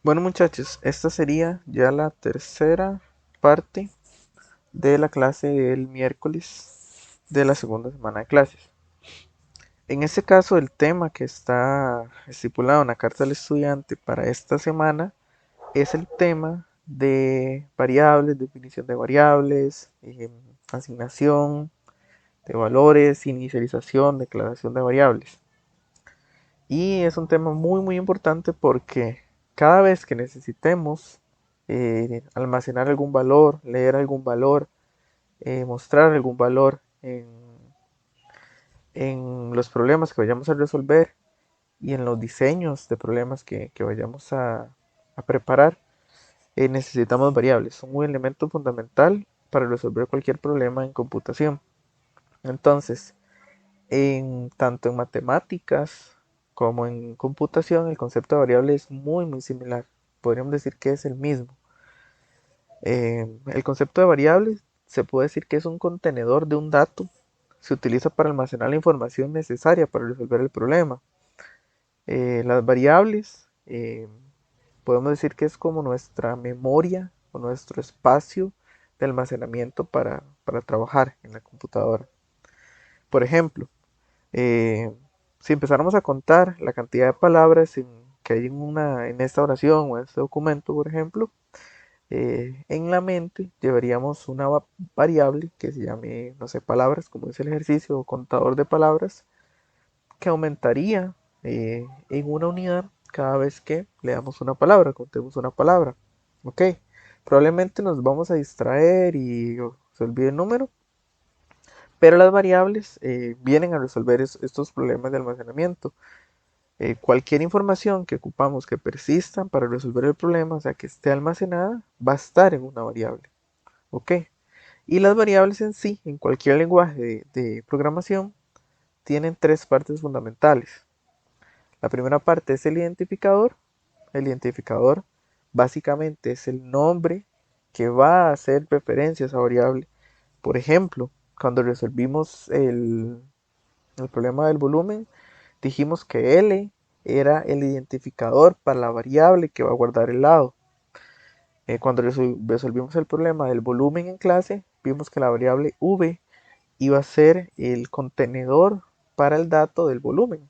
Bueno muchachos, esta sería ya la tercera parte de la clase del miércoles de la segunda semana de clases. En este caso, el tema que está estipulado en la carta del estudiante para esta semana es el tema de variables, definición de variables, asignación de valores, inicialización, declaración de variables. Y es un tema muy importante porque cada vez que necesitemos almacenar algún valor, leer algún valor, mostrar algún valor en los problemas que vayamos a resolver y en los diseños de problemas que vayamos a preparar, necesitamos variables. Son un elemento fundamental para resolver cualquier problema en computación. Entonces, tanto en matemáticas como en computación, el concepto de variable es muy similar. Podríamos decir que es el mismo. El concepto de variable se puede decir que es un contenedor de un dato. Se utiliza para almacenar la información necesaria para resolver el problema. Las variables podemos decir que es como nuestra memoria o nuestro espacio de almacenamiento para trabajar en la computadora. Por ejemplo, Eh, si empezáramos a contar la cantidad de palabras que hay en esta oración o en este documento, por ejemplo, en la mente llevaríamos una variable que se llame, no sé, palabras, como es el ejercicio o contador de palabras, que aumentaría en una unidad cada vez que leamos una palabra, contemos una palabra. Ok, probablemente nos vamos a distraer y se olvide el número, pero las variables vienen a resolver estos problemas de almacenamiento. Cualquier información que ocupamos que persista para resolver el problema, o sea, que esté almacenada, va a estar en una variable. ¿Ok? Y las variables en sí, en cualquier lenguaje de programación, tienen tres partes fundamentales. La primera parte es el identificador. El identificador básicamente es el nombre que va a hacer referencia a esa variable. Por ejemplo, cuando resolvimos el problema del volumen, dijimos que L era el identificador para la variable que va a guardar el lado. Cuando resolvimos el problema del volumen en clase, vimos que la variable V iba a ser el contenedor para el dato del volumen.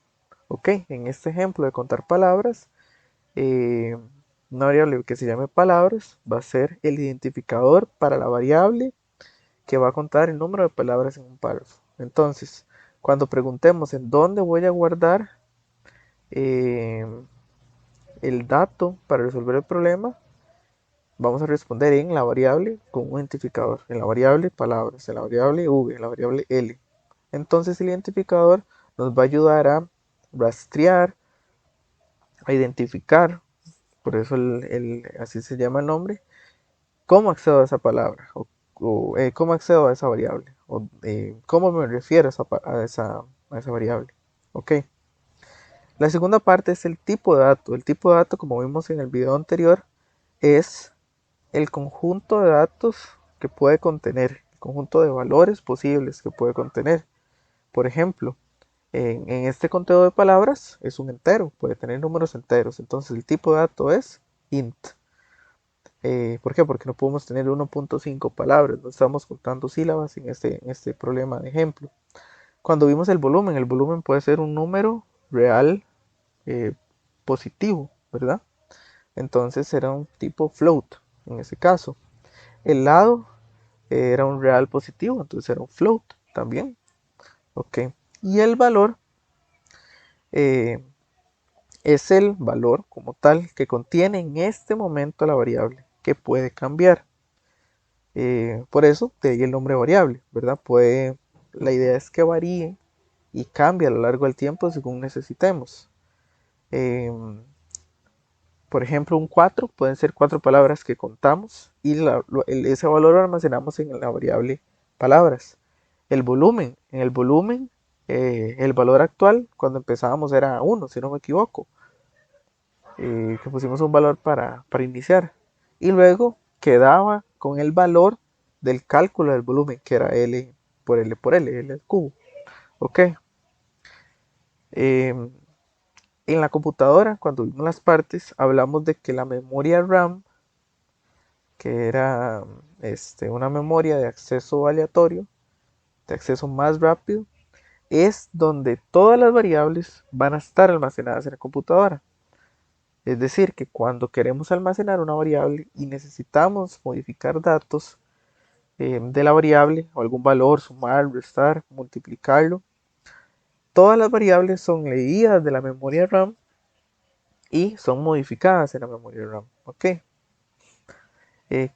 Ok, en este ejemplo de contar palabras, eh, una variable que se llame palabras va a ser el identificador para la variable que va a contar el número de palabras en un párrafo. Entonces, cuando preguntemos en dónde voy a guardar eh, el dato para resolver el problema, vamos a responder en la variable con un identificador, en la variable palabras, en la variable v, en la variable l. Entonces el identificador nos va a ayudar a rastrear, a identificar, por eso así se llama el nombre, cómo accedo a esa palabra o cómo accedo a esa variable o cómo me refiero a esa variable. Ok. La segunda parte es el tipo de dato. El tipo de dato, como vimos en el video anterior, es el conjunto de datos que puede contener, el conjunto de valores posibles que puede contener. Por ejemplo, en este conteo de palabras es un entero, puede tener números enteros. Entonces el tipo de dato es int. ¿Por qué? Porque no podemos tener 1.5 palabras, no estamos contando sílabas en este problema de ejemplo. Cuando vimos el volumen puede ser un número real eh, positivo, ¿verdad? Entonces era un tipo float en ese caso. El lado era un real positivo, entonces era un float también. Ok. Y el valor eh, es el valor como tal que contiene en este momento la variable que puede cambiar. Por eso de ahí el nombre variable, ¿verdad? La idea es que varíe y cambie a lo largo del tiempo según necesitemos. Eh, por ejemplo, un 4 pueden ser cuatro palabras que contamos y ese valor lo almacenamos en la variable palabras. En el volumen, el valor actual cuando empezábamos era uno, si no me equivoco, que pusimos un valor para iniciar. Y luego quedaba con el valor del cálculo del volumen, que era L por L al cubo. Ok. Eh, En la computadora, cuando vimos las partes, hablamos de que la memoria RAM, que era una memoria de acceso aleatorio, de acceso más rápido, es donde todas las variables van a estar almacenadas en la computadora. Es decir, que cuando queremos almacenar una variable y necesitamos modificar datos de la variable o algún valor, sumar, restar, multiplicarlo, todas las variables son leídas de la memoria RAM y son modificadas en la memoria RAM. ¿Ok?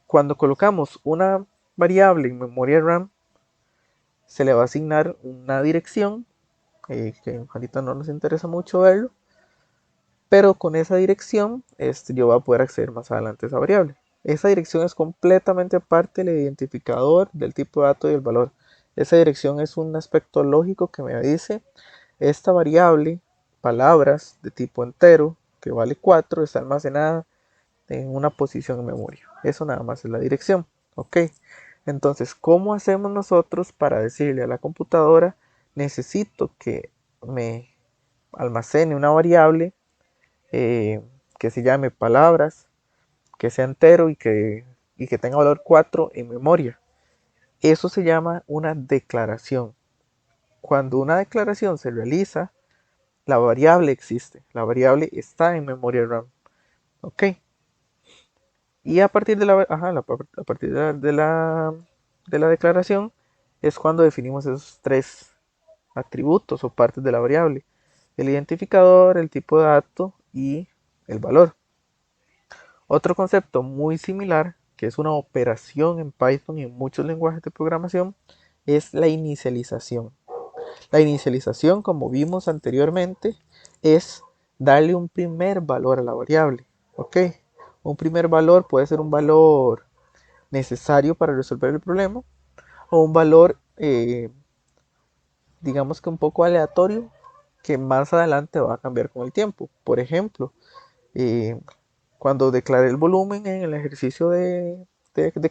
Cuando colocamos una variable en memoria RAM, se le va a asignar una dirección, que ahorita no nos interesa mucho verlo, pero con esa dirección yo voy a poder acceder más adelante a esa variable. Esa dirección es completamente aparte del identificador, del tipo de dato y el valor. Esa dirección es un aspecto lógico que me dice esta variable, palabras de tipo entero, que vale 4, está almacenada en una posición en memoria. Eso nada más es la dirección. Ok. Entonces, ¿cómo hacemos nosotros para decirle a la computadora, necesito que me almacene una variable que se llame palabras, que sea entero y que tenga valor 4 en memoria? Eso se llama una declaración. Cuando una declaración se realiza, la variable existe, la variable está en memoria RAM. ¿Ok? Y a partir de a partir de la declaración es cuando definimos esos tres atributos o partes de la variable: el identificador, el tipo de dato y el valor. Otro concepto muy similar, que es una operación en Python y en muchos lenguajes de programación, es la inicialización. La inicialización, como vimos anteriormente, es darle un primer valor a la variable. ¿Ok? Un primer valor puede ser un valor necesario para resolver el problema o un valor, digamos que un poco aleatorio, que más adelante va a cambiar con el tiempo. Por ejemplo, eh, cuando declaré el volumen en el ejercicio de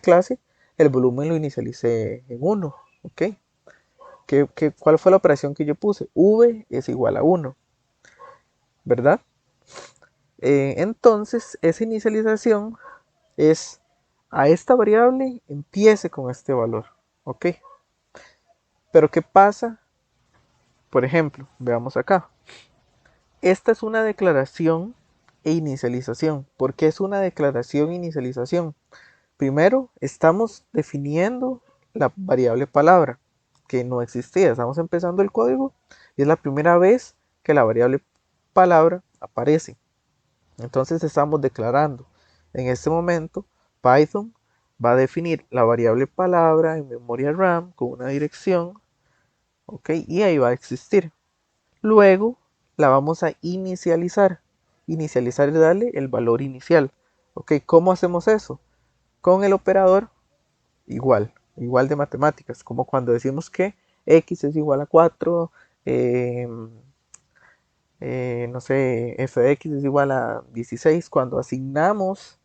clase, el volumen lo inicialicé en 1. ¿Ok? ¿Cuál fue la operación que yo puse? V es igual a 1, ¿verdad? Entonces, esa inicialización es a esta variable empiece con este valor. ¿Ok? Pero ¿qué pasa? Por ejemplo, veamos acá. Esta es una declaración e inicialización. ¿Por qué es una declaración e inicialización? Primero, estamos definiendo la variable palabra, que no existía. Estamos empezando el código y es la primera vez que la variable palabra aparece. Entonces estamos declarando. En este momento, Python va a definir la variable palabra en memoria RAM con una dirección, ¿ok? Y ahí va a existir. Luego la vamos a inicializar. Inicializar es darle el valor inicial. ¿Ok? ¿Cómo hacemos eso? Con el operador igual de matemáticas, como cuando decimos que x es igual a 4, no sé, f de x es igual a 16, cuando asignamos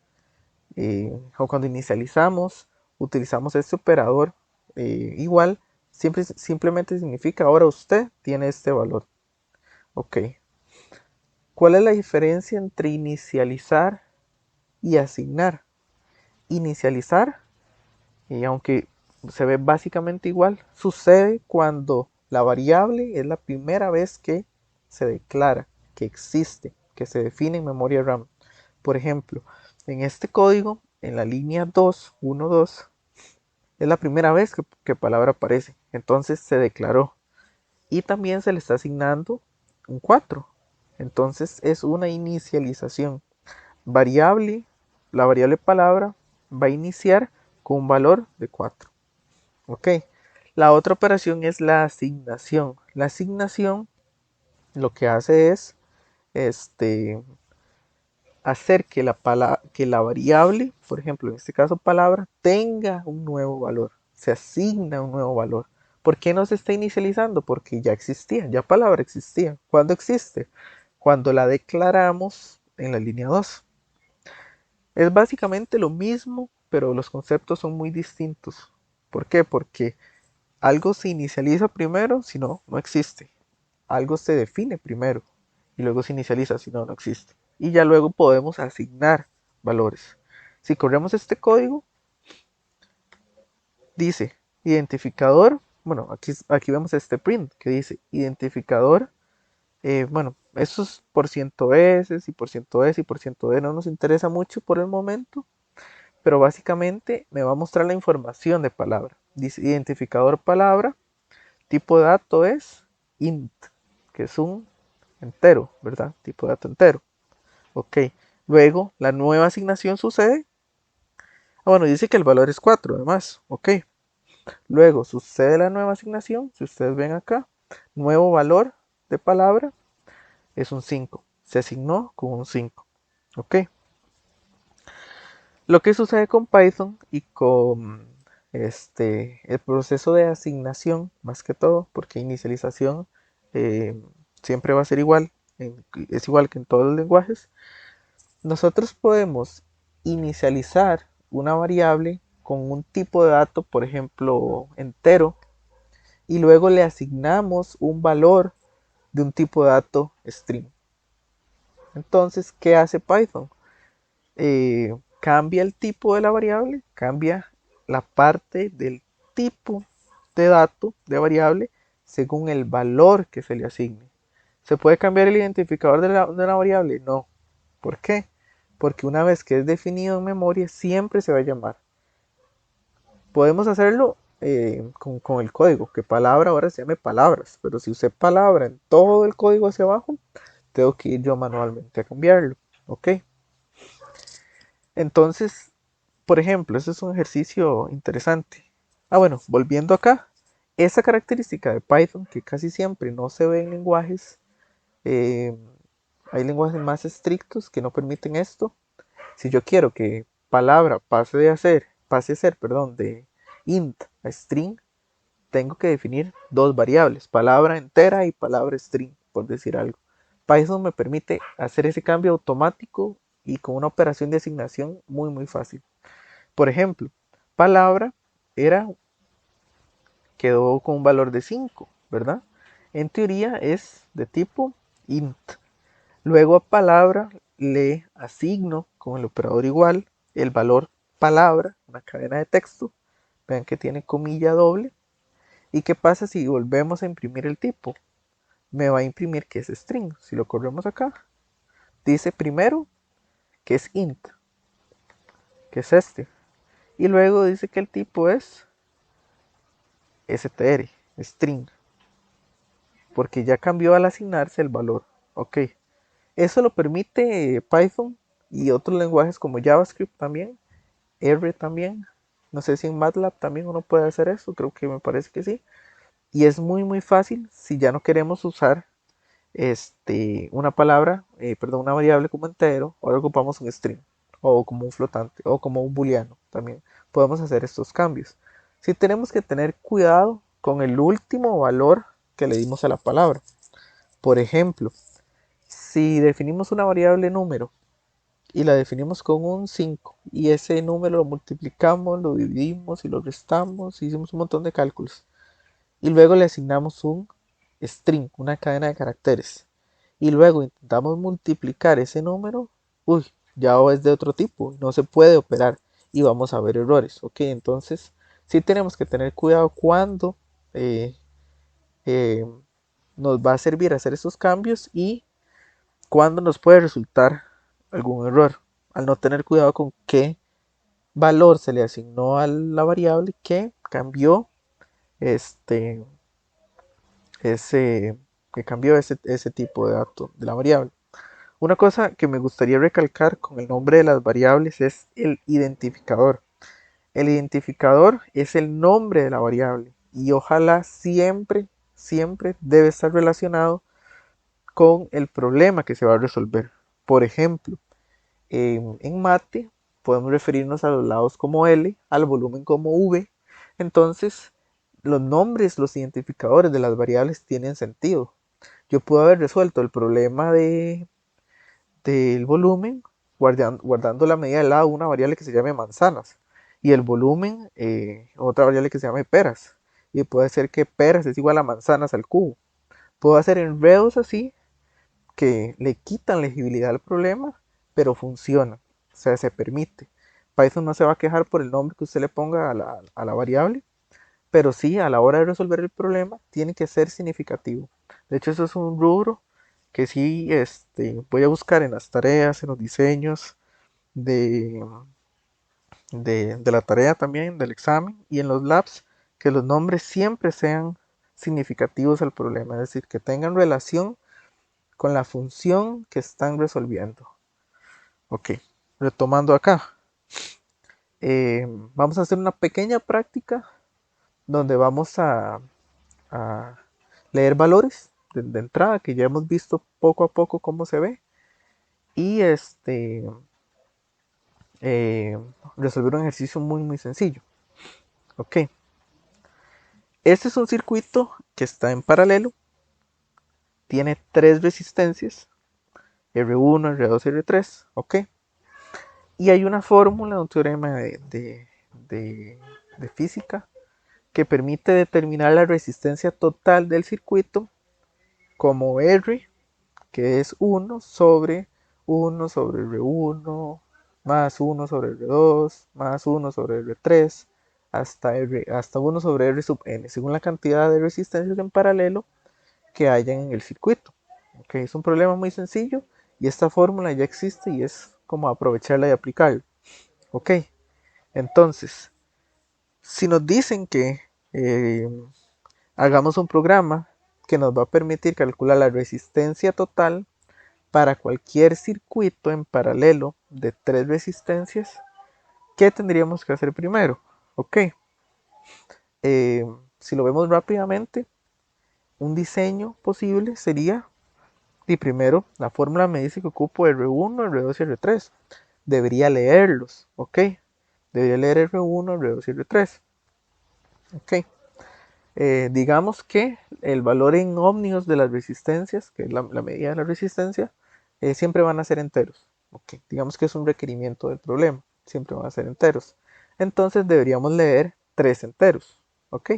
o cuando inicializamos, utilizamos este operador igual, simplemente significa ahora usted tiene este valor. Ok. ¿Cuál es la diferencia entre inicializar y asignar? Inicializar, y aunque se ve básicamente igual, sucede cuando la variable es la primera vez que se declara, que existe, que se define en memoria RAM. Por ejemplo, en este código, en la línea 2, 1, 2, es la primera vez que palabra aparece. Entonces se declaró. Y también se le está asignando un 4. Entonces es una inicialización. Variable, la variable palabra va a iniciar con un valor de 4. ¿Ok? La otra operación es la asignación. La asignación lo que hace es este, hacer que la variable, por ejemplo, en este caso palabra, tenga un nuevo valor. Se asigna un nuevo valor. ¿Por qué no se está inicializando? Porque ya existía, ya palabra existía. ¿Cuándo existe? Cuando la declaramos en la línea 2. Es básicamente lo mismo, pero los conceptos son muy distintos. ¿Por qué? Porque algo se inicializa primero, si no, no existe. Algo se define primero y luego se inicializa, si no, no existe. Y ya luego podemos asignar valores. Si corremos este código, dice identificador, bueno, aquí vemos este print que dice identificador, bueno, esos por ciento S y por ciento S y por ciento D no nos interesa mucho por el momento, pero básicamente me va a mostrar la información de palabra. Dice identificador palabra, tipo de dato es int, que es un entero, ¿verdad? Tipo de dato entero. Ok. Luego, la nueva asignación sucede. Ah, bueno, dice que el valor es 4, además. Ok. Luego sucede la nueva asignación. Si ustedes ven acá, nuevo valor de palabra es un 5. Se asignó con un 5. Ok. Lo que sucede con Python y con el proceso de asignación, más que todo, porque inicialización eh, siempre va a ser igual, es igual que en todos los lenguajes. Nosotros podemos inicializar una variable con un tipo de dato, por ejemplo, entero, y luego le asignamos un valor de un tipo de dato string. Entonces, ¿qué hace Python? Cambia el tipo de la variable, cambia la parte del tipo de dato de variable según el valor que se le asigne. ¿Se puede cambiar el identificador de la variable? No. ¿Por qué? Porque una vez que es definido en memoria, siempre se va a llamar. Podemos hacerlo con el código, que palabra ahora se llame palabras, pero si usé palabra en todo el código hacia abajo, tengo que ir yo manualmente a cambiarlo. ¿Ok? Entonces, por ejemplo, ese es un ejercicio interesante. Ah, bueno, volviendo acá, esa característica de Python que casi siempre no se ve en lenguajes, eh, hay lenguajes más estrictos que no permiten esto. Si yo quiero que palabra pase a ser, perdón, de int a string, tengo que definir dos variables, palabra entera y palabra string, por decir algo. Python me permite hacer ese cambio automático y con una operación de asignación muy muy fácil. Por ejemplo, palabra era quedó con un valor de 5, ¿verdad? En teoría es de tipo int. Luego a palabra le asigno con el operador igual el valor palabra, una cadena de texto. Vean que tiene comilla doble. ¿Y qué pasa si volvemos a imprimir el tipo? Me va a imprimir que es string. Si lo corremos acá, dice primero que es int, que es este. Y luego dice que el tipo es str, string, porque ya cambió al asignarse el valor. Ok. Eso lo permite Python y otros lenguajes como JavaScript también, R también. No sé si en MATLAB también uno puede hacer eso, creo que me parece que sí. Y es muy muy fácil si ya no queremos usar una palabra, perdón, una variable como entero, ahora ocupamos un string o como un flotante o como un booleano también. Podemos hacer estos cambios. Si tenemos que tener cuidado con el último valor que le dimos a la palabra. Por ejemplo, si definimos una variable número y la definimos con un 5 y ese número lo multiplicamos, lo dividimos y lo restamos, hicimos un montón de cálculos y luego le asignamos un string, una cadena de caracteres y luego intentamos multiplicar ese número, uy, ya es de otro tipo, no se puede operar y vamos a ver errores, ok, entonces sí tenemos que tener cuidado cuando eh, eh, nos va a servir hacer esos cambios y cuando nos puede resultar algún error al no tener cuidado con qué valor se le asignó a la variable que cambió este ese que cambió ese tipo de dato de la variable. Una cosa que me gustaría recalcar con el nombre de las variables es el identificador. El identificador es el nombre de la variable y ojalá siempre, siempre debe estar relacionado con el problema que se va a resolver. Por ejemplo, en mate podemos referirnos a los lados como L, al volumen como V. Entonces, los nombres, los identificadores de las variables tienen sentido. Yo puedo haber resuelto el problema del volumen guardando la medida del lado una variable que se llame manzanas y el volumen otra variable que se llame peras. Y puede ser que peras es igual a manzanas al cubo. Puedo hacer enredos así que le quitan legibilidad al problema, pero funciona, o sea, se permite. Python no se va a quejar por el nombre que usted le ponga a la variable, pero sí, a la hora de resolver el problema, tiene que ser significativo. De hecho, eso es un rubro que sí voy a buscar en las tareas, en los diseños de, de la tarea también, del examen y en los labs, que los nombres siempre sean significativos al problema, es decir, que tengan relación con la función que están resolviendo. Ok, retomando acá, vamos a hacer una pequeña práctica donde vamos a leer valores de entrada, que ya hemos visto poco a poco cómo se ve, y eh, resolver un ejercicio muy sencillo. Ok, este es un circuito que está en paralelo, tiene tres resistencias, R1, R2 y R3, ok, y hay una fórmula, un teorema de física que permite determinar la resistencia total del circuito como R, que es uno sobre R1 más uno sobre R2 más uno sobre R3 hasta uno sobre R sub n, según la cantidad de resistencias en paralelo que hayan en el circuito. Okay, es un problema muy sencillo y esta fórmula ya existe y es como aprovecharla y aplicarla. Ok, entonces, si nos dicen que eh, hagamos un programa que nos va a permitir calcular la resistencia total para cualquier circuito en paralelo de tres resistencias, ¿qué tendríamos que hacer primero? Ok, eh, si lo vemos rápidamente, un diseño posible sería, y primero, la fórmula me dice que ocupo R1, R2 y R3. Debería leerlos, ok. Debería leer R1, R2 y R3. Ok. Digamos que el valor en ohmios de las resistencias, que es la medida de la resistencia, siempre van a ser enteros. Okay. Digamos que es un requerimiento del problema, siempre van a ser enteros. Entonces deberíamos leer tres enteros. Ok.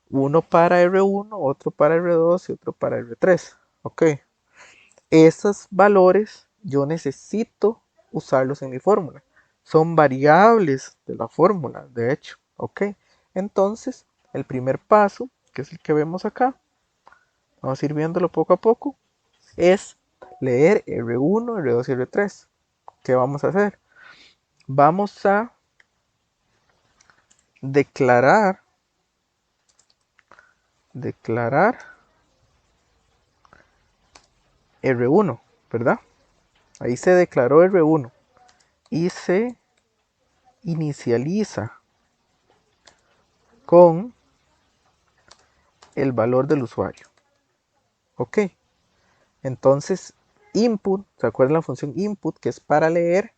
Uno para R1, otro para R2 y otro para R3. Ok. Esos valores yo necesito usarlos en mi fórmula. Son variables de la fórmula, de hecho. Ok. Entonces, el primer paso, que es el que vemos acá, vamos a ir viéndolo poco a poco, es leer R1, R2 y R3. ¿Qué vamos a hacer? Vamos a declarar, declarar R1, ¿verdad? Ahí se declaró R1 y se inicializa con el valor del usuario. Ok, entonces input, ¿se acuerdan la función input que es para leer?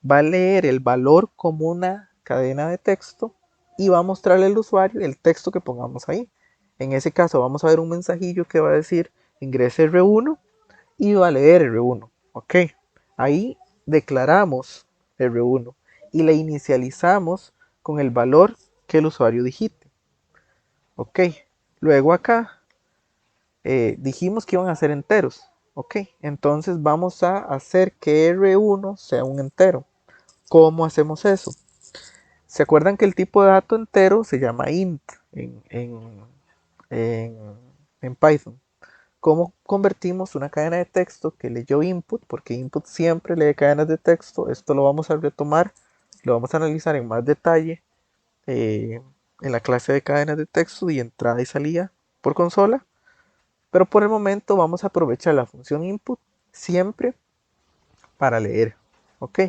Va a leer el valor como una cadena de texto y va a mostrarle al usuario el texto que pongamos ahí. En ese caso vamos a ver un mensajillo que va a decir ingrese R1 y va a leer R1. Ok, ahí declaramos R1 y le inicializamos con el valor que el usuario digite. Ok, luego acá dijimos que iban a ser enteros. Ok, entonces vamos a hacer que R1 sea un entero. ¿Cómo hacemos eso? ¿Se acuerdan que el tipo de dato entero se llama int en, en Python? ¿Cómo convertimos una cadena de texto que leyó input? Porque input siempre lee cadenas de texto. Esto lo vamos a retomar, lo vamos a analizar en más detalle eh, en la clase de cadenas de texto y entrada y salida por consola. Pero por el momento vamos a aprovechar la función input siempre para leer. ¿Ok?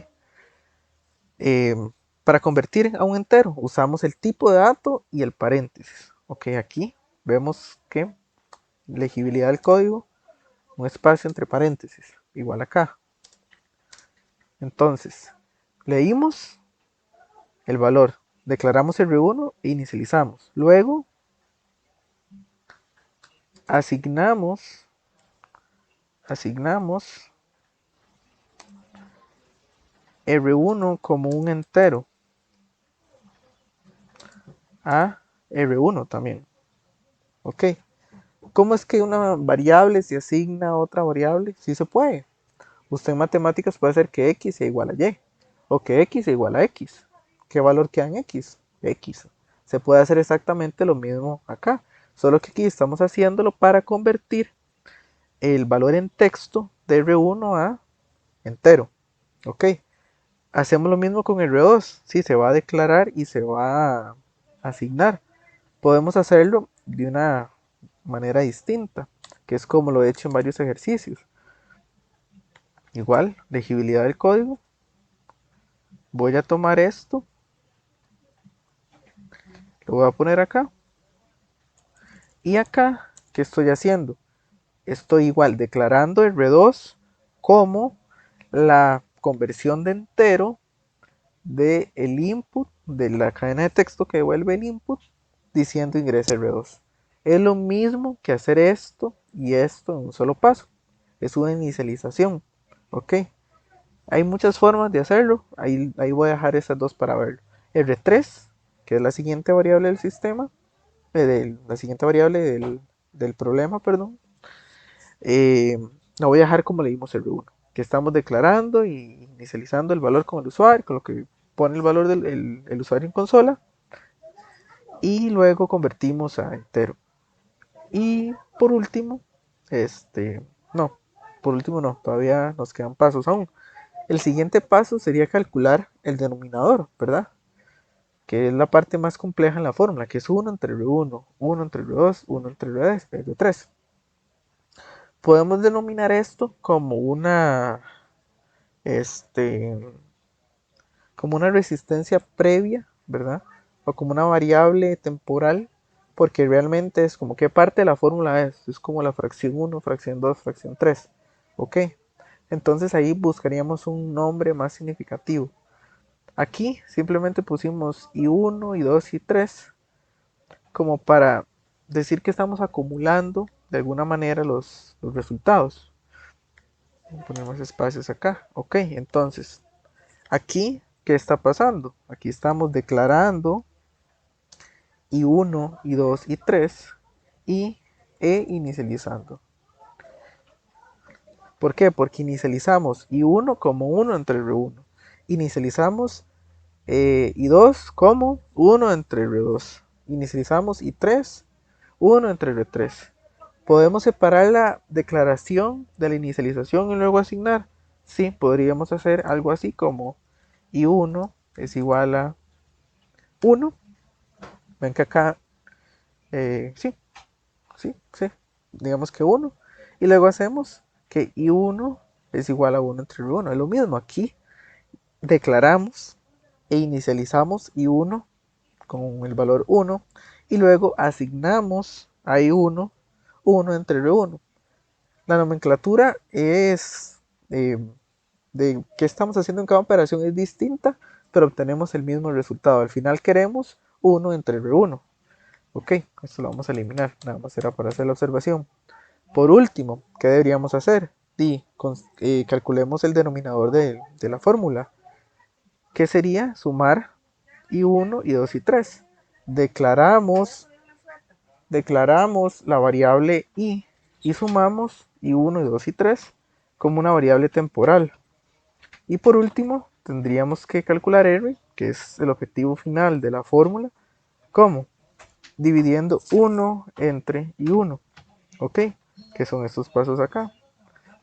Eh, para convertir a un entero usamos el tipo de dato y el paréntesis. Ok, aquí vemos que legibilidad del código, un espacio entre paréntesis, igual acá. Entonces, leímos el valor, declaramos R1 e inicializamos. Luego, asignamos, asignamos R1 como un entero a R1 también. Ok, ¿Cómo es que una variable se asigna a otra variable? Sí se puede. Usted en matemáticas puede hacer que x sea igual a y, o que x sea igual a x. ¿Qué valor queda en x? X. Se puede hacer exactamente lo mismo acá, solo que aquí estamos haciéndolo para convertir el valor en texto de R1 a entero. Ok, hacemos lo mismo con R2. Sí, se va a declarar y se va a asignar. Podemos hacerlo de una manera distinta, que es como lo he hecho en varios ejercicios. Igual, legibilidad del código. Voy a tomar esto, lo voy a poner acá. Y acá, ¿qué estoy haciendo? Estoy igual declarando R2 como la conversión de entero del input de la cadena de texto que devuelve el input diciendo ingresa R2. Es lo mismo que hacer esto y esto en un solo paso. Es una inicialización. Ok. Hay muchas formas de hacerlo. Ahí voy a dejar esas dos para verlo. R3, que es la siguiente variable del sistema. La siguiente variable del problema, perdón. Eh, la voy a dejar como le dimos R1. Que estamos declarando y inicializando el valor con el usuario, con lo que pone el valor del el usuario en consola. Y luego convertimos a entero. Y por último, no, por último no, todavía nos quedan pasos aún. El siguiente paso sería calcular el denominador, ¿verdad? Que es la parte más compleja en la fórmula, que es 1 entre R1, 1 entre R2, 1 entre R3. Podemos denominar esto este, como una resistencia previa, ¿verdad? O como una variable temporal, porque realmente es como qué parte de la fórmula es como la fracción 1, fracción 2, fracción 3. ¿Ok? Entonces ahí buscaríamos un nombre más significativo. Aquí simplemente pusimos I1, I2 y 3 como para decir que estamos acumulando de alguna manera los resultados. Ponemos espacios acá. Ok, entonces aquí, ¿qué está pasando? Aquí estamos declarando I1, I2 y 3 y inicializando. ¿Por qué? Porque inicializamos I1 como 1 entre R1. Inicializamos I2 como 1 entre R2. Inicializamos I3, 1 entre R3. ¿Podemos separar la declaración de la inicialización y luego asignar? Sí, podríamos hacer algo así como I1 es igual a 1. Ven que acá, sí, sí, sí, digamos que 1. Y luego hacemos que I1 es igual a 1 entre I1. Es lo mismo, aquí declaramos e inicializamos I1 con el valor 1 y luego asignamos a I1 1 entre R1. La nomenclatura es de qué estamos haciendo en cada operación es distinta, pero obtenemos el mismo resultado. Al final queremos 1 entre R1. Ok, esto lo vamos a eliminar, nada más era para hacer la observación. Por último, ¿qué deberíamos hacer? Calculemos el denominador de la fórmula, que sería sumar I1, I2 y 3. Declaramos, declaramos la variable y sumamos I1, I2 y 3 como una variable temporal. Y por último, tendríamos que calcular R, que es el objetivo final de la fórmula. ¿Cómo? Dividiendo 1 entre I1. ¿Ok? Que son estos pasos acá.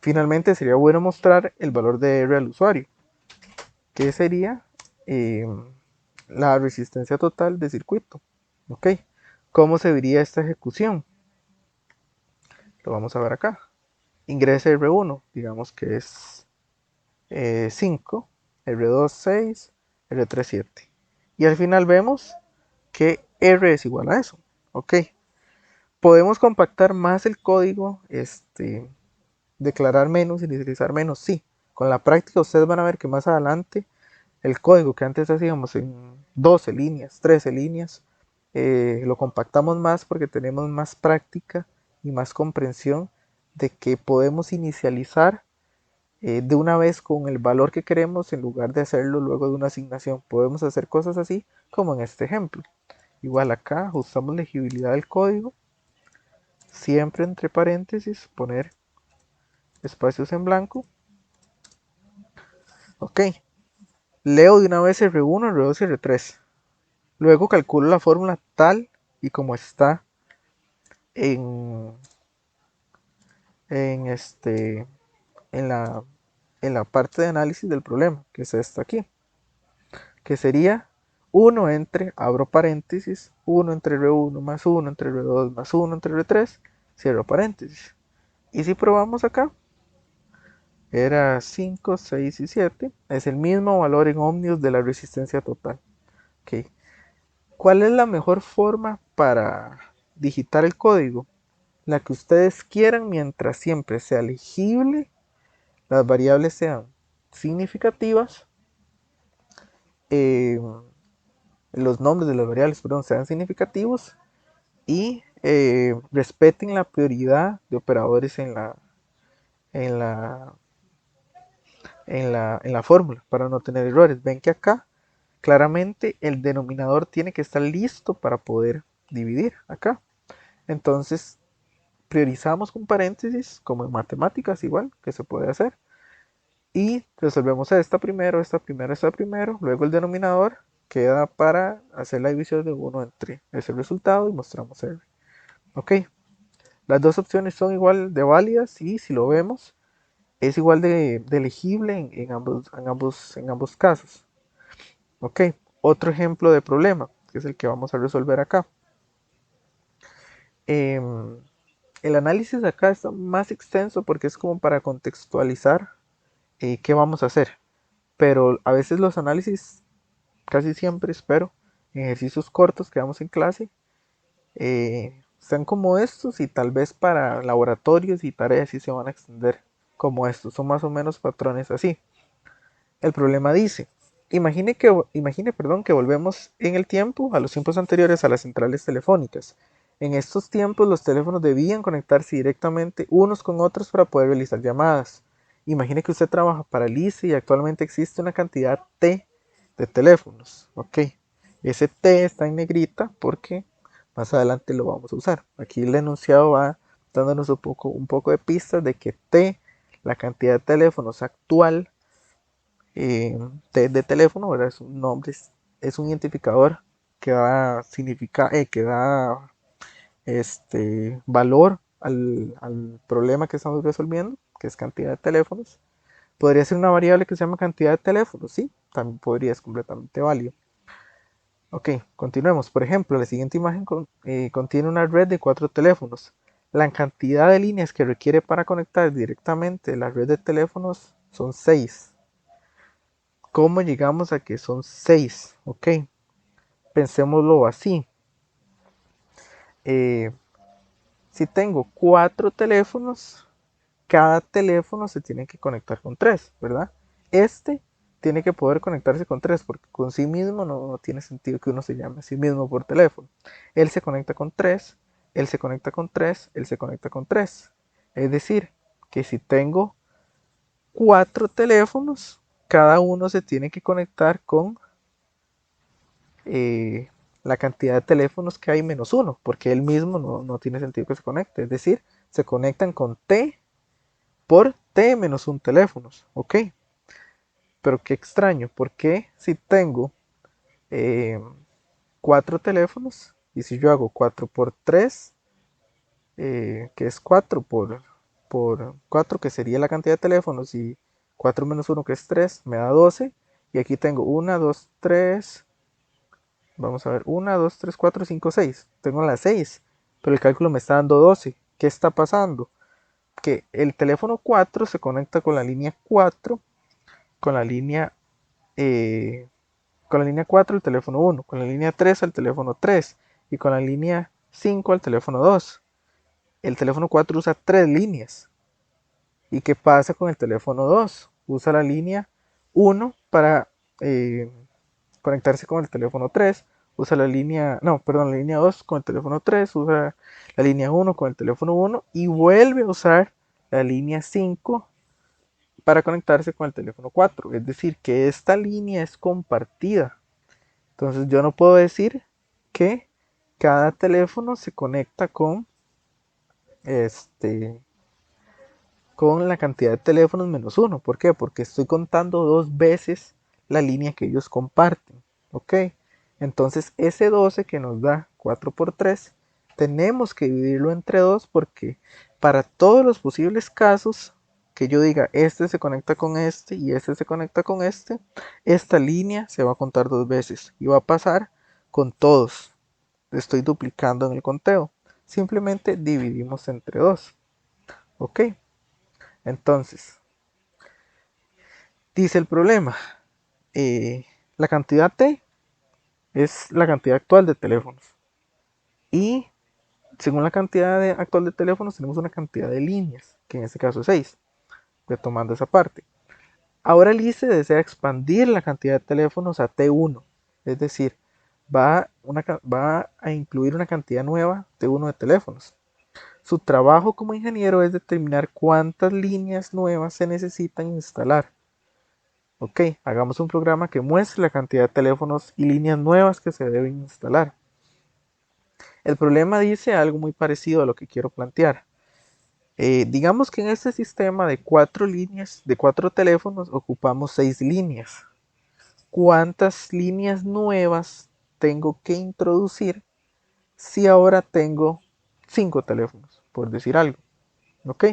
Finalmente sería bueno mostrar el valor de R al usuario, que sería eh, la resistencia total de circuito. ¿Ok? ¿Cómo se vería esta ejecución? Lo vamos a ver acá. Ingresa R1, digamos que es 5, R2 6, R3 7. Y al final vemos que R es igual a eso. ¿Ok? ¿Podemos compactar más el código? Declarar menos, inicializar menos, sí. Con la práctica ustedes van a ver que más adelante el código que antes hacíamos en 12 líneas, 13 líneas, lo compactamos más porque tenemos más práctica y más comprensión de que podemos inicializar de una vez con el valor que queremos en lugar de hacerlo luego de una asignación. Podemos hacer cosas así como en este ejemplo. Igual acá ajustamos legibilidad del código siempre entre paréntesis, poner espacios en blanco. Ok, leo de una vez R1, R2 y R3. Luego calculo la fórmula tal y como está en, en, este, en, la, en la parte de análisis del problema, que es esta aquí, que sería 1 entre, abro paréntesis, 1 entre R1 más 1 entre R2 más 1 entre R3, cierro paréntesis. Y si probamos acá, era 5, 6 y 7, es el mismo valor en ohmios de la resistencia total. Okay. ¿Cuál es la mejor forma para digitar el código? La que ustedes quieran mientras siempre sea legible, las variables sean significativas, eh, los nombres de las variables, perdón, sean significativos y respeten la prioridad de operadores en la, en la fórmula para no tener errores. Ven que acá claramente el denominador tiene que estar listo para poder dividir acá. Entonces priorizamos con paréntesis, como en matemáticas igual, que se puede hacer. Y resolvemos esta primero, esta primero, esta primero. Luego el denominador queda para hacer la división de 1 entre ese resultado y mostramos R. Ok, las dos opciones son igual de válidas y si lo vemos es igual de legible en ambos casos. Ok, otro ejemplo de problema, que es el que vamos a resolver acá. El análisis acá está más extenso porque es como para contextualizar qué vamos a hacer. Pero a veces los análisis, casi siempre espero, en ejercicios cortos que damos en clase, están como estos y tal vez para laboratorios y tareas sí se van a extender como estos. Son más o menos patrones así. El problema dice, imagine, que volvemos en el tiempo, a los tiempos anteriores a las centrales telefónicas. En estos tiempos los teléfonos debían conectarse directamente unos con otros para poder realizar llamadas. Imagine que usted trabaja para el ICE y actualmente existe una cantidad T de teléfonos. Ok, ese T está en negrita porque más adelante lo vamos a usar. Aquí el enunciado va dándonos un poco de pistas de que T, la cantidad de teléfonos actual, de teléfono, ¿verdad? Es un nombre, es un identificador que da, que da valor al problema que estamos resolviendo, que es cantidad de teléfonos. Podría ser una variable que se llama cantidad de teléfonos, sí, también podría, es completamente válido. Ok, continuemos. Por ejemplo, la siguiente imagen contiene una red de 4 teléfonos. La cantidad de líneas que requiere para conectar directamente la red de teléfonos son 6. ¿Cómo llegamos a que son 6? Ok, pensémoslo así. Eh, si tengo 4 teléfonos, cada teléfono se tiene que conectar con 3, ¿verdad? Este tiene que poder conectarse con 3 porque con sí mismo no tiene sentido que uno se llame a sí mismo por teléfono. Él se conecta con 3, él se conecta con 3, él se conecta con 3. Es decir, que si tengo 4 teléfonos, cada uno se tiene que conectar con eh, la cantidad de teléfonos que hay menos uno, porque él mismo no tiene sentido que se conecte. Es decir, se conectan con T por T menos un teléfonos. Ok, pero qué extraño, porque si tengo eh, 4 teléfonos y si yo hago 4 por 3, que es 4 por 4, que sería la cantidad de teléfonos, y 4 menos uno, que es 3, me da 12. Y aquí tengo 1, 2, 3. Vamos a ver, 1, 2, 3, 4, 5, 6. Tengo las 6, pero el cálculo me está dando 12. ¿Qué está pasando? Que el teléfono 4 se conecta con la línea 4, con la línea, eh, con la línea 4 al teléfono 1, con la línea 3 al teléfono 3 y con la línea 5 al teléfono 2. El teléfono 4 usa 3 líneas. ¿Y qué pasa con el teléfono 2? Usa la línea 1 para eh, conectarse con el teléfono 3, usa la línea, no, perdón, la línea 2 con el teléfono 3, usa la línea 1 con el teléfono 1 y vuelve a usar la línea 5 para conectarse con el teléfono 4. Es decir, que esta línea es compartida. Entonces yo no puedo decir que cada teléfono se conecta este, con la cantidad de teléfonos menos uno. ¿Por qué? Porque estoy contando dos veces la línea que ellos comparten. ¿Ok? Entonces ese 12 que nos da 4 por 3, tenemos que dividirlo entre 2 porque para todos los posibles casos que yo diga este se conecta con este y este se conecta con este, esta línea se va a contar dos veces y va a pasar con todos. Estoy duplicando en el conteo. Simplemente dividimos entre 2. ¿Ok? Entonces, dice el problema, eh, la cantidad T es la cantidad actual de teléfonos. Y según la cantidad actual de teléfonos, tenemos una cantidad de líneas, que en este caso es 6, retomando esa parte. Ahora el ICE desea expandir la cantidad de teléfonos a T1, es decir, va a incluir una cantidad nueva T1 de teléfonos. Su trabajo como ingeniero es determinar cuántas líneas nuevas se necesitan instalar. Ok, hagamos un programa que muestre la cantidad de teléfonos y líneas nuevas que se deben instalar. El problema dice algo muy parecido a lo que quiero plantear. Digamos que en este sistema de 4 líneas, de 4 teléfonos, ocupamos 6 líneas. ¿Cuántas líneas nuevas tengo que introducir si ahora tengo 5 teléfonos, por decir algo? Ok.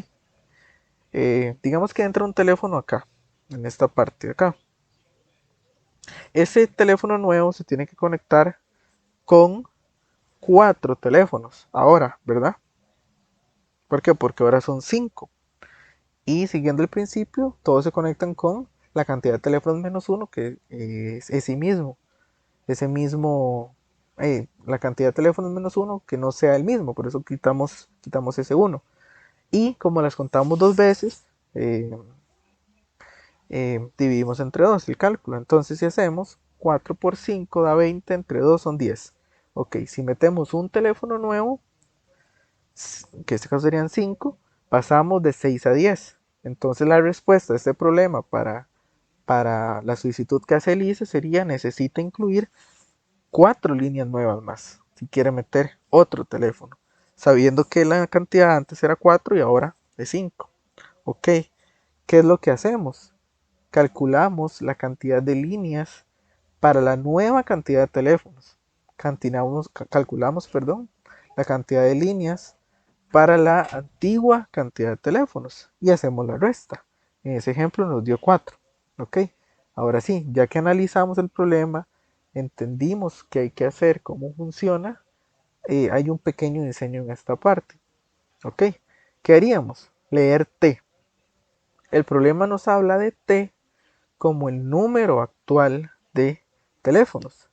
Digamos que entra un teléfono acá, en esta parte de acá. Ese teléfono nuevo se tiene que conectar con 4 teléfonos ahora, ¿verdad? ¿Por qué? Porque ahora son 5. Y siguiendo el principio, todos se conectan con la cantidad de teléfonos menos uno, que es ese mismo. Ese mismo, la cantidad de teléfonos menos uno que no sea el mismo. Por eso quitamos ese uno. Y como las contamos dos veces, eh, dividimos entre 2 el cálculo. Entonces si hacemos 4 por 5 da 20, entre 2 son 10. Ok, si metemos un teléfono nuevo, que en este caso serían 5, pasamos de 6 a 10. Entonces la respuesta a este problema para la solicitud que hace el ICE sería necesita incluir 4 líneas nuevas más si quiere meter otro teléfono, sabiendo que la cantidad antes era 4 y ahora es 5. Ok, ¿qué es lo que hacemos? Calculamos la cantidad de líneas para la nueva cantidad de teléfonos. Calculamos, perdón, la cantidad de líneas para la antigua cantidad de teléfonos y hacemos la resta. En ese ejemplo nos dio 4. ¿Ok? Ahora sí, ya que analizamos el problema, entendimos qué hay que hacer, cómo funciona, hay un pequeño diseño en esta parte. ¿Ok? ¿Qué haríamos? Leer T. El problema nos habla de T como el número actual de teléfonos.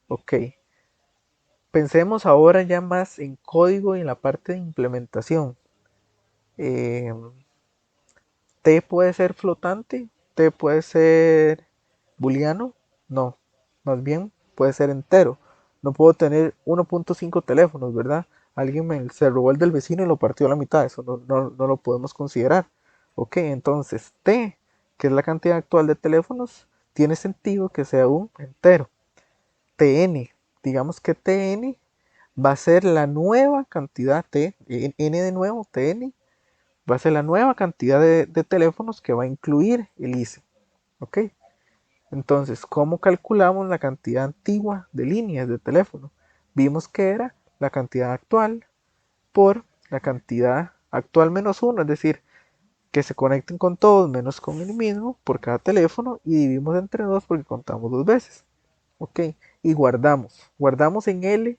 Ok. Pensemos ahora ya más en código y en la parte de implementación. Eh, T puede ser flotante, T puede ser booleano, no, más bien puede ser entero. No puedo tener 1.5 teléfonos, ¿verdad? Se robó el del vecino y lo partió a la mitad, eso no lo podemos considerar. Ok, entonces T, que es la cantidad actual de teléfonos, tiene sentido que sea un entero. Tn, digamos que Tn va a ser la nueva cantidad, N de nuevo, Tn va a ser la nueva cantidad de teléfonos que va a incluir el ICE. ¿Ok? Entonces, ¿cómo calculamos la cantidad antigua de líneas de teléfono? Vimos que era la cantidad actual por la cantidad actual menos uno, es decir, que se conecten con todos menos con el mismo por cada teléfono y dividimos entre 2 porque contamos dos veces. ¿Ok? Y guardamos en L.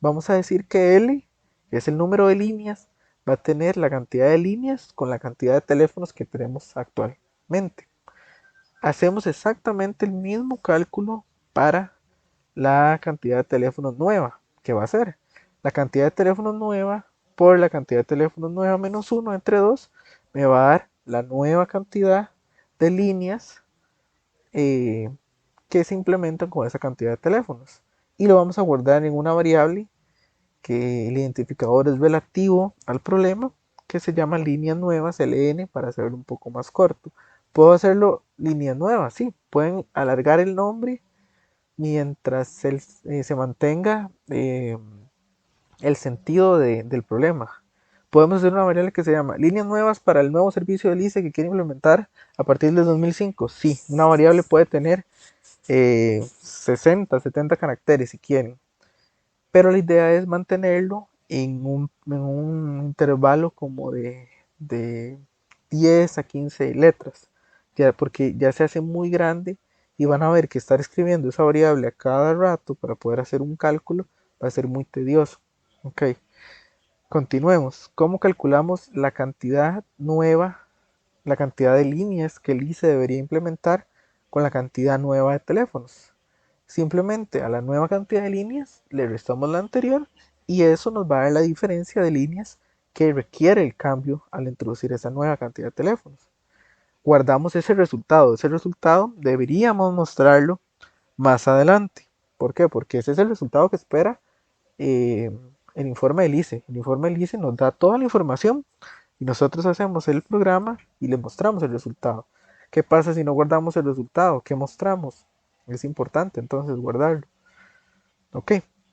Vamos a decir que L, que es el número de líneas, va a tener la cantidad de líneas con la cantidad de teléfonos que tenemos actualmente. Hacemos exactamente el mismo cálculo para la cantidad de teléfonos nueva, que va a ser la cantidad de teléfonos nueva por la cantidad de teléfonos nueva menos 1 entre 2, me va a dar la nueva cantidad de líneas eh, que se implementan con esa cantidad de teléfonos. Y lo vamos a guardar en una variable que el identificador es relativo al problema, que se llama líneas nuevas, LN, para hacerlo un poco más corto. Puedo hacerlo líneas nuevas, sí, pueden alargar el nombre mientras se mantenga el sentido del problema. podemos hacer una variable que se llama líneas nuevas para el nuevo servicio del ICE que quiere implementar a partir del 2005. Sí, una variable puede tener 60, 70 caracteres si quieren, pero la idea es mantenerlo en un intervalo como de 10 a 15 letras, ya, porque ya se hace muy grande y van a ver que estar escribiendo esa variable a cada rato para poder hacer un cálculo va a ser muy tedioso. Ok, continuemos. ¿Cómo calculamos la cantidad nueva, la cantidad de líneas que el ICE debería implementar con la cantidad nueva de teléfonos? Simplemente a la nueva cantidad de líneas le restamos la anterior y eso nos va a dar la diferencia de líneas que requiere el cambio al introducir esa nueva cantidad de teléfonos. Guardamos ese resultado deberíamos mostrarlo más adelante. ¿Por qué? Porque ese es el resultado que espera eh, el informe del ICE. El informe del ICE nos da toda la información y nosotros hacemos el programa y le mostramos el resultado. ¿Qué pasa si no guardamos el resultado? ¿Qué mostramos? Es importante entonces guardarlo. Ok,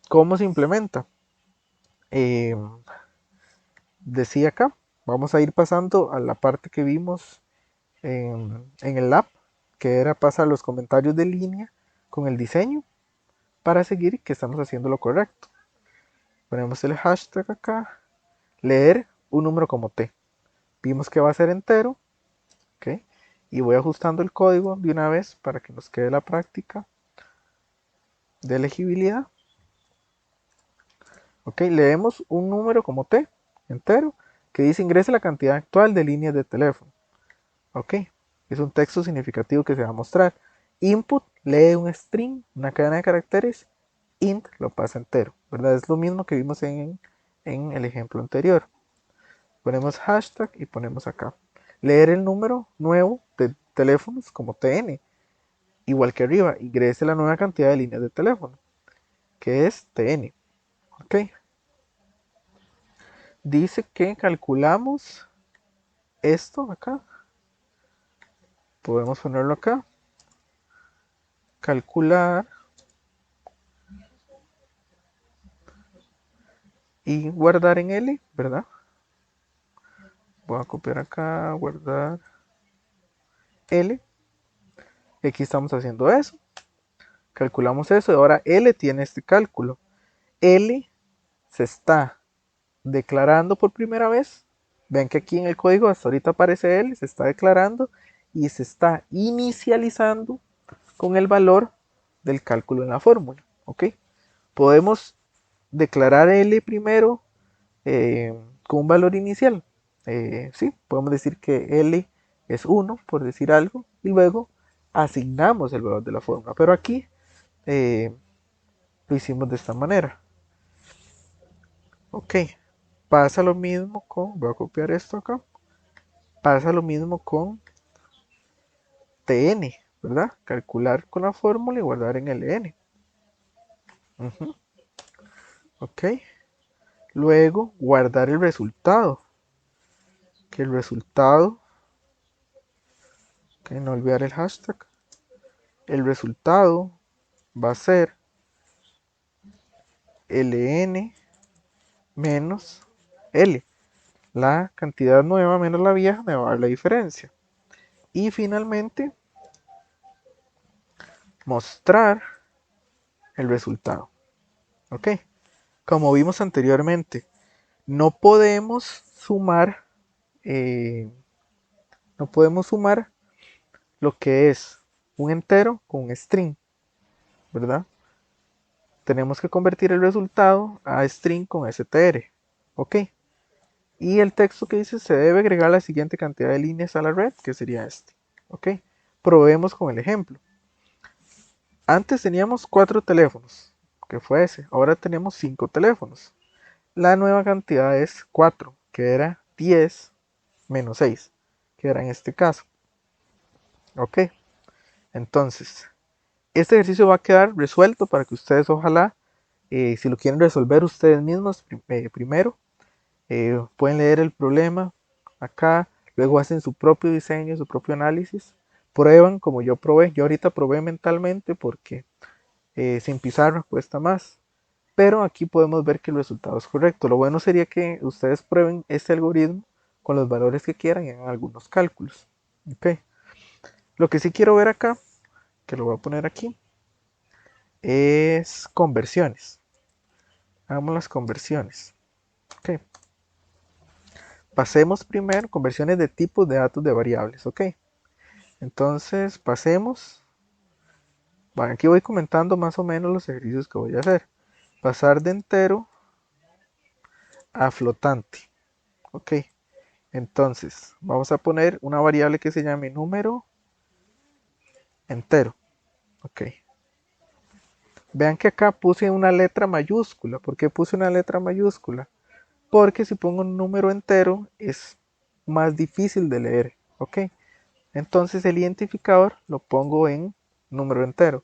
¿cómo se implementa? Eh, Decía acá, vamos a ir pasando a la parte que vimos en el lab, que era pasar los comentarios de línea con el diseño para seguir que estamos haciendo lo correcto. Ponemos el hashtag acá, leer un número como T. Vimos que va a ser entero, ¿ok? Y voy ajustando el código de una vez para que nos quede la práctica de elegibilidad. Ok, leemos un número como T, entero, que dice ingrese la cantidad actual de líneas de teléfono. Ok, es un texto significativo que se va a mostrar. Input lee un string, una cadena de caracteres, int lo pasa entero, ¿verdad? Es lo mismo que vimos en el ejemplo anterior. Ponemos hashtag y ponemos acá. Leer el número nuevo de teléfonos como TN, igual que arriba, ingrese la nueva cantidad de líneas de teléfono, que es TN. Ok, dice que calculamos esto acá, podemos ponerlo acá, calcular y guardar en L, ¿verdad? Voy a copiar acá, guardar L. Y aquí estamos haciendo eso. Calculamos eso y ahora L tiene este cálculo. L se está declarando por primera vez. Ven que aquí en el código hasta ahorita aparece L, se está declarando y se está inicializando con el valor del cálculo en la fórmula. ¿Ok? Podemos declarar L primero con un valor inicial. Sí, podemos decir que L es 1, por decir algo, y luego asignamos el valor de la fórmula. Pero aquí eh, lo hicimos de esta manera. Ok, pasa lo mismo con, voy a copiar esto acá, pasa lo mismo con TN, ¿verdad? Calcular con la fórmula y guardar en LN. Ujú. Ok, luego guardar el resultado, que el resultado, que no olvidar el hashtag, el resultado va a ser ln menos L. La cantidad nueva menos la vieja me va a dar la diferencia. Y finalmente, mostrar el resultado. ¿Ok? Como vimos anteriormente, no podemos sumar, eh, no podemos sumar lo que es un entero con un string, ¿verdad? Tenemos que convertir el resultado a string con str. ¿Ok? Y el texto que dice se debe agregar la siguiente cantidad de líneas a la red, que sería este. ¿Ok? Probemos con el ejemplo. Antes teníamos 4 teléfonos, que fue ese. Ahora tenemos 5 teléfonos. La nueva cantidad es 4, que era 10 menos 6, que era en este caso. ¿Ok? Entonces, este ejercicio va a quedar resuelto para que ustedes ojalá, si lo quieren resolver ustedes mismos primero, pueden leer el problema acá, luego hacen su propio diseño, su propio análisis, prueban como yo probé. Yo ahorita probé mentalmente porque sin pizarra cuesta más. pero aquí podemos ver que el resultado es correcto. Lo bueno sería que ustedes prueben este algoritmo con los valores que quieran y hagan algunos cálculos. Ok. Lo que sí quiero ver acá, que lo voy a poner aquí, es conversiones. Hagamos las conversiones. Ok. Pasemos primero conversiones de tipos de datos de variables. Ok. Entonces pasemos. Bueno, aquí voy comentando más o menos los ejercicios que voy a hacer. Pasar de entero a flotante. Ok. Entonces, vamos a poner una variable que se llame número entero. Ok. Vean que acá puse una letra mayúscula. ¿Por qué puse una letra mayúscula? Porque si pongo un número entero es más difícil de leer. Ok. Entonces el identificador lo pongo en número entero.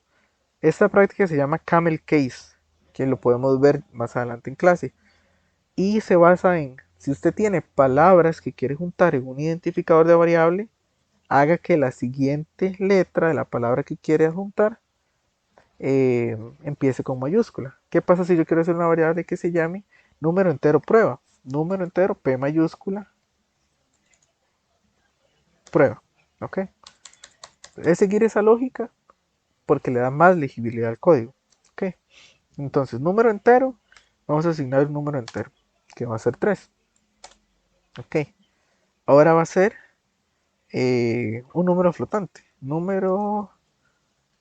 Esta práctica se llama camel case, que lo podemos ver más adelante en clase. Y se basa en, si usted tiene palabras que quiere juntar en un identificador de variable, haga que la siguiente letra de la palabra que quiere juntar empiece con mayúscula. ¿Qué pasa si yo quiero hacer una variable que se llame número entero prueba? Número entero, P mayúscula, prueba. ¿Ok? Es seguir esa lógica porque le da más legibilidad al código. ¿Ok? Entonces, número entero, vamos a asignar un número entero, que va a ser 3. ¿Ok? Ahora va a ser un número flotante. Número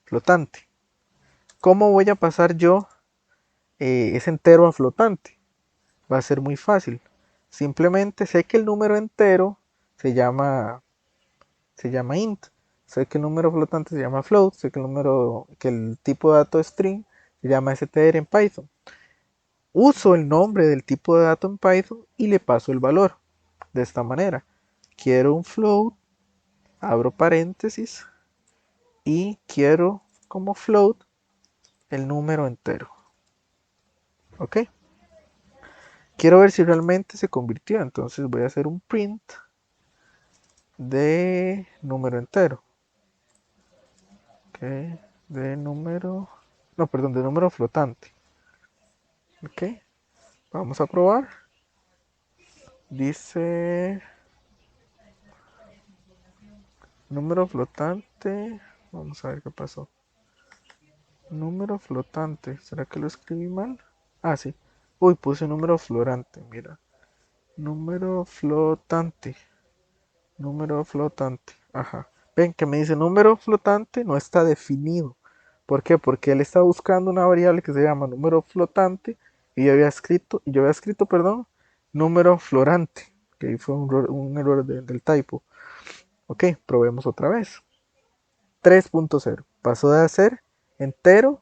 flotante. ¿Cómo voy a pasar yo ese entero a flotante? Va a ser muy fácil. Simplemente sé que el número entero se llama, se llama int. Sé que el número flotante se llama float. Sé que que el tipo de dato string se llama str en Python. Uso el nombre del tipo de dato en Python y le paso el valor. De esta manera. Quiero un float, abro paréntesis y quiero como float el número entero. ¿Ok? Quiero ver si realmente se convirtió. Entonces voy a hacer un print de número entero. ¿Ok? De número... No, perdón, de número flotante. ¿Ok? Vamos a probar. Dice número flotante. Vamos a ver qué pasó. Número flotante. ¿Será que lo escribí mal? Ah, sí. Uy, puse número florante. Mira. Número flotante. Número flotante. Ajá. Ven que me dice número flotante no está definido. ¿Por qué? Porque él está buscando una variable que se llama número flotante y yo había escrito, perdón, número florante. Que ahí fue un error del typo. Ok, probemos otra vez. 3.0. Pasó de ser entero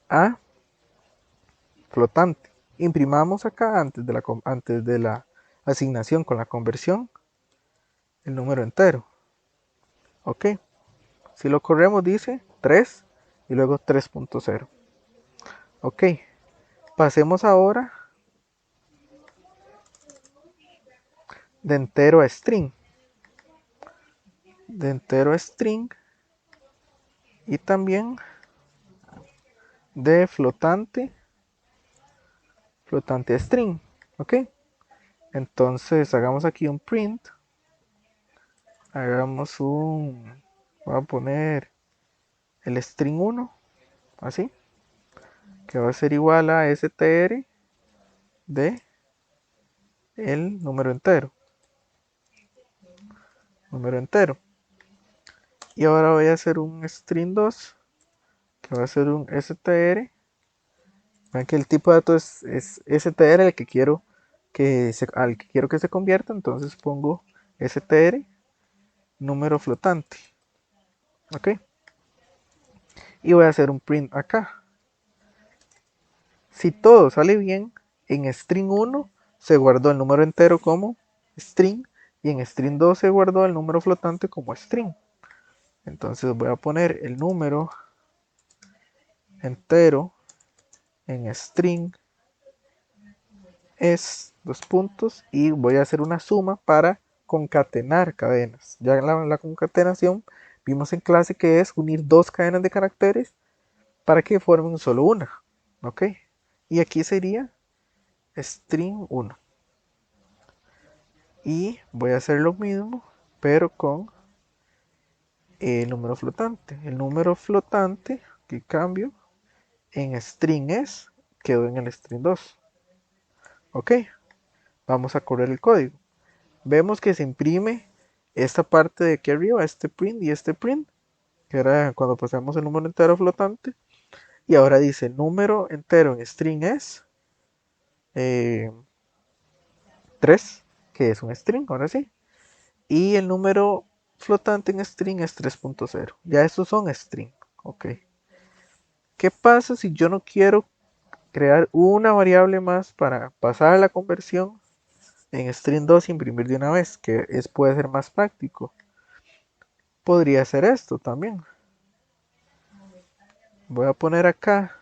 a flotante. Imprimamos acá antes de la asignación con la conversión el número entero. Ok, si lo corremos dice 3 y luego 3.0. Ok, pasemos ahora de entero a string. De entero a string y también de flotante a string. Ok, entonces hagamos aquí un print. Hagamos un... Voy a poner el string 1, así, que va a ser igual a str de el número entero. Número entero. Y ahora voy a hacer un string 2 que va a ser un str. Vean que el tipo de dato es str el que quiero al que quiero que se convierta. Entonces pongo str número flotante. Ok. Y voy a hacer un print acá. Si todo sale bien, en string 1 se guardó el número entero como string y en string 2 se guardó el número flotante como string. Entonces voy a poner el número entero en string es dos puntos y voy a hacer una suma para concatenar cadenas. Ya la concatenación vimos en clase que es unir dos cadenas de caracteres para que formen solo una. ¿Ok? Y aquí sería string 1. Y voy a hacer lo mismo, pero con el número flotante. El número flotante que cambio en string es quedó en el string 2. Ok, vamos a correr el código. Vemos que se imprime esta parte de aquí arriba, este print, que era cuando pasamos el número entero flotante. Y ahora dice número entero en string es eh, 3, que es un string, ahora sí. Y el número flotante en string es 3.0. Ya estos son string. Ok. ¿Qué pasa si yo no quiero crear una variable más para pasar la conversión en string 2 e imprimir de una vez? Que puede ser más práctico. Podría ser esto también. Voy a poner acá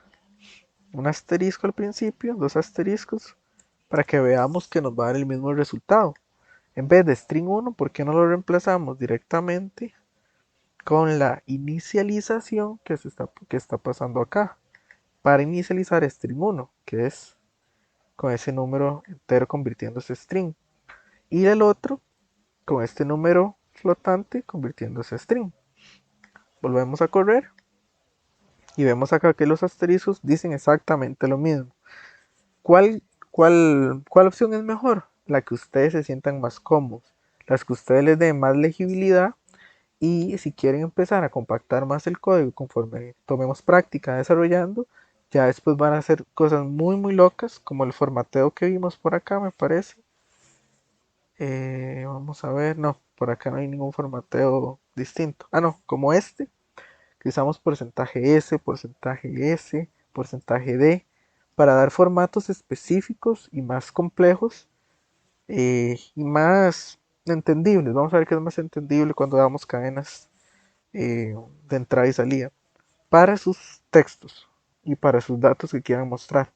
un asterisco al principio, dos asteriscos, para que veamos que nos va a dar el mismo resultado. En vez de string 1, ¿por qué no lo reemplazamos directamente con la inicialización que está pasando acá? Para inicializar string 1, que es con ese número entero convirtiéndose string. Y el otro con este número flotante convirtiéndose string. Volvemos a correr y vemos acá que los asteriscos dicen exactamente lo mismo. ¿Cuál, cuál opción es mejor? La que ustedes se sientan más cómodos, las que ustedes les den más legibilidad. Y si quieren empezar a compactar más el código conforme tomemos práctica desarrollando, ya después van a hacer cosas muy muy locas, como el formateo que vimos por acá, me parece. Vamos a ver, no, por acá no hay ningún formateo distinto. Ah, no, como este, que usamos porcentaje S, porcentaje D, para dar formatos específicos y más complejos y más entendibles. Vamos a ver qué es más entendible cuando damos cadenas eh, de entrada y salida para sus textos y para sus datos que quieran mostrar.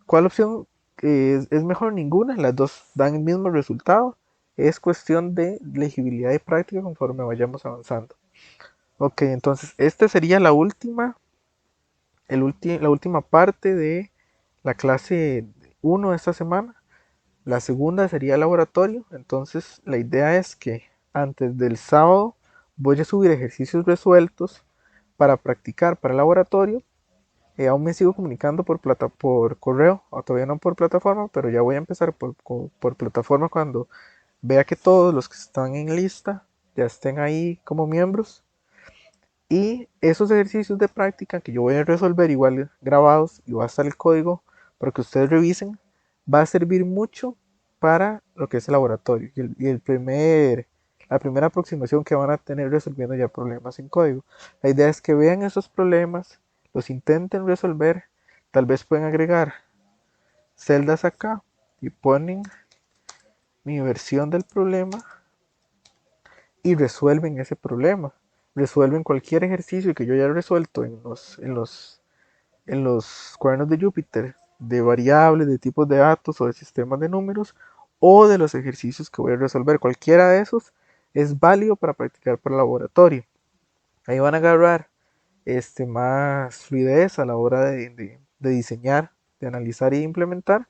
¿Cuál opción es mejor? Ninguna, las dos dan el mismo resultado. Es cuestión de legibilidad y práctica conforme vayamos avanzando. Ok, entonces esta sería la última, la última parte de la clase 1 de esta semana. La segunda sería el laboratorio. Entonces la idea es que antes del sábado voy a subir ejercicios resueltos para practicar para el laboratorio. Aún me sigo comunicando por correo, o todavía no por plataforma, pero ya voy a empezar por plataforma cuando vea que todos los que están en lista ya estén ahí como miembros. Y esos ejercicios de práctica que yo voy a resolver igual grabados y va a estar el código para que ustedes revisen, va a servir mucho para lo que es el laboratorio la primera aproximación que van a tener resolviendo ya problemas en código. La idea es que vean esos problemas, los intenten resolver, tal vez pueden agregar celdas acá y ponen mi versión del problema y resuelven ese problema. Resuelven cualquier ejercicio que yo haya resuelto en los cuadernos de Jupyter, de variables, de tipos de datos o de sistemas de números, o de los ejercicios que voy a resolver. Cualquiera de esos es válido para practicar para el laboratorio. Ahí van a agarrar más fluidez a la hora de diseñar, de analizar e implementar.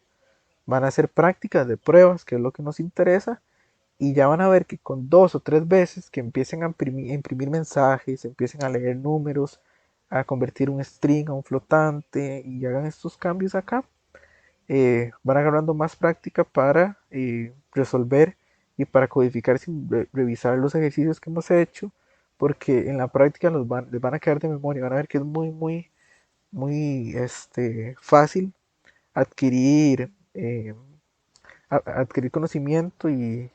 Van a hacer prácticas de pruebas, que es lo que nos interesa, y ya van a ver que con dos o tres veces que empiecen a imprimir mensajes, empiecen a leer números, a convertir un string a un flotante y hagan estos cambios acá, van agarrando más práctica para resolver y para codificar sin revisar los ejercicios que hemos hecho, porque en la práctica les van a quedar de memoria, van a ver que es muy fácil adquirir, adquirir conocimiento y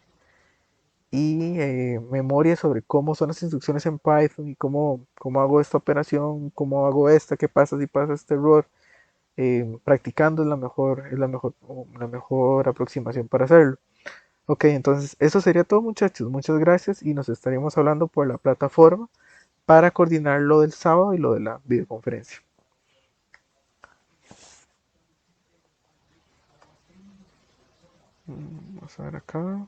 memoria sobre cómo son las instrucciones en Python y cómo hago esta operación, cómo hago esta, qué pasa si pasa este error. Practicando la mejor aproximación para hacerlo. Ok, entonces eso sería todo muchachos. Muchas gracias y nos estaremos hablando por la plataforma para coordinar lo del sábado y lo de la videoconferencia. Vamos a ver acá.